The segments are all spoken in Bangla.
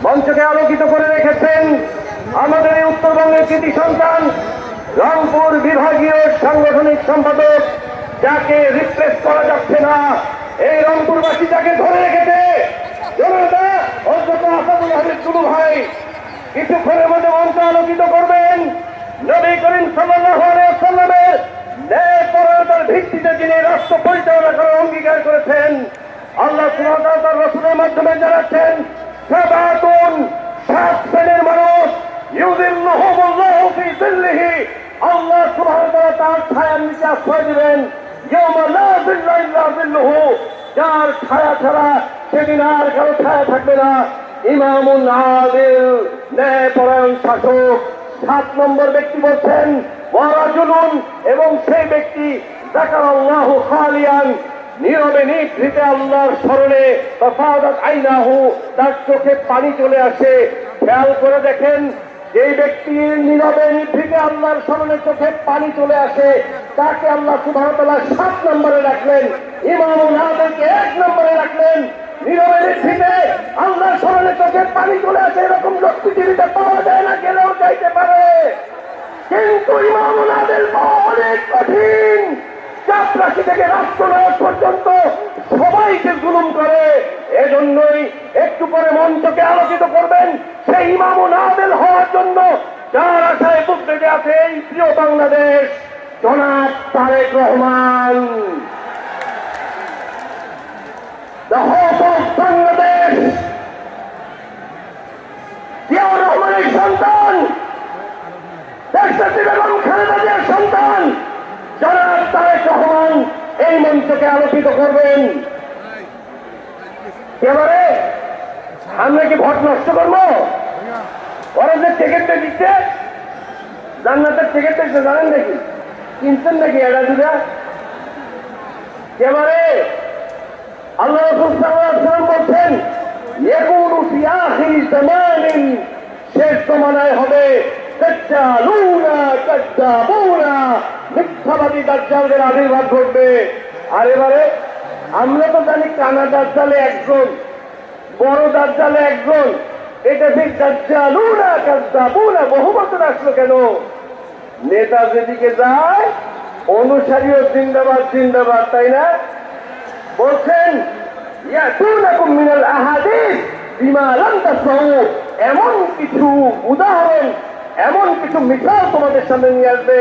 মঞ্চকে আলোকিত করে রেখেছেন আমাদের এই উত্তরবঙ্গের কৃতি সন্তান, রংপুর বিভাগীয় সাংগঠনিক সম্পাদক, যাকে রিপ্লেস করা যাচ্ছে না। এই রংপুরবাসী যাকে ধরে রেখেছে জনতা অন্তত আসাদুল আহমেদ টুলু ভাই কিছুক্ষণের মধ্যে মঞ্চ আলোকিত করবেন। নবী করিম সাল্লাল্লাহু আলাইহি ওয়াসাল্লামের ন্যায়পরায়ণতার ভিত্তিতে যিনি রাষ্ট্র পরিচালনা করার অঙ্গীকার করেছেন, আল্লাহ সুবহানাহু ওয়া তাআলা তার রাসূলের মাধ্যমে জানাচ্ছেন, সাবাতুন, 7 শ্রেণীর মানুষ, ইউযিল্লুহুমুল্লাহু ফি যিল্লিহি, আল্লাহ সুবহানাহু ওয়া তাআলা তার ছায়ার নিচে আশ্রয় দিবেন। ইয়াওমা লা যিল্লা ইল্লা যিল্লুহু, যার ছায়া ছাড়া সেদিন আর কারো ছায়া থাকবে না। ইমামুন আদিল, ন্যায়পরায়ণ শাসক। 7 নম্বর ব্যক্তি বলছেন ওয়ারাজুলুন, এবং সেই ব্যক্তি যাকারাল্লাহু খালিয়ান, নীরবে নিভৃতে আল্লাহর স্মরণে, ফাদাত আইনাহু, তার চোখে পানি চলে আসে। খেয়াল করে দেখেন, যেই ব্যক্তির নীরবে নিভৃতে আল্লাহর স্মরণে চোখে পানি চলে আসে, তাকে আল্লাহ সুবহানাহু ওয়া তাআলা 7 নম্বরে রাখলেন। ইমামুল আদিলকে 1 নম্বরে রাখলেন। নীরবে নিভৃতে আল্লাহর স্মরণে চোখে পানি চলে আসে, এরকম লোক পৃথিবীতে পাওয়া যায় না, গেলেও যাইতে পারে, কিন্তু ইমামুল আদিল পাওয়া অনেক কঠিন। চাপরাশি থেকে রাষ্ট্রনায়ক পর্যন্ত সবাইকে জুলুম করে। এজন্যই একটু পরে মঞ্চকে আলোকিত করবেন সেই ইমামুল আদিল হওয়ার জন্য, যার আশায় বুক বেঁধে আছে এই প্রিয় বাংলাদেশ, জনাব Tarique Rahman, the hope of Bangladesh, Ziaur রহমানের সন্তান, দেশনেত্রী বেগম খালেদা জিয়ার সন্তান জনাব তারেক রহমান এই মঞ্চকে আলোকিত করবেন। এবারে আমরা কি ভোট নষ্ট করবো? ওরা যে টিকিটটা দিচ্ছে, জান্নাতের টিকিট দিচ্ছে, জানেন নাকি? কিনছেন নাকি এটা দুটা? এবারে আল্লাহ রাসূল সাল্লাল্লাহু আলাইহি ওয়াসাল্লাম বলছেন, ইয়াকুনু ফি আখিরি জামানিন, শেষ জমানায় হবে দাজ্জালুনা কাজ্জাবুনা, মিথ্যাবাদী দাজ্জালদের আবির্ভাব ঘটবে। আর এবারে আমরা তো জানি কানা দাজ্জালে একজন, বড় দাজ্জালে একজন, এটা ঠিক দাজ্জালুনা কাজ্জাবুনা বহু বছর আসলো কেন? নেতা যেদিকে যায় অনুসারীও জিন্দাবাদ জিন্দাবাদ, তাই না? বলছেন ইয়াতুনাকুম মিনাল আহাদিস বিমা লাম তাসমাউ, এমন কিছু উদাহরণ, এমন কিছু মিসাল তোমাদের সামনে নিয়ে আসবে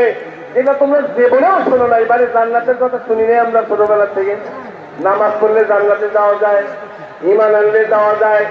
যেটা তোমরা জীবনেও শোনো না। এবারে জান্নাতের কথা শুনি নাই আমরা ছোটবেলা থেকে। নামাজ পড়লে জান্নাতে যাওয়া যায়, ঈমান আনলে যাওয়া যায়,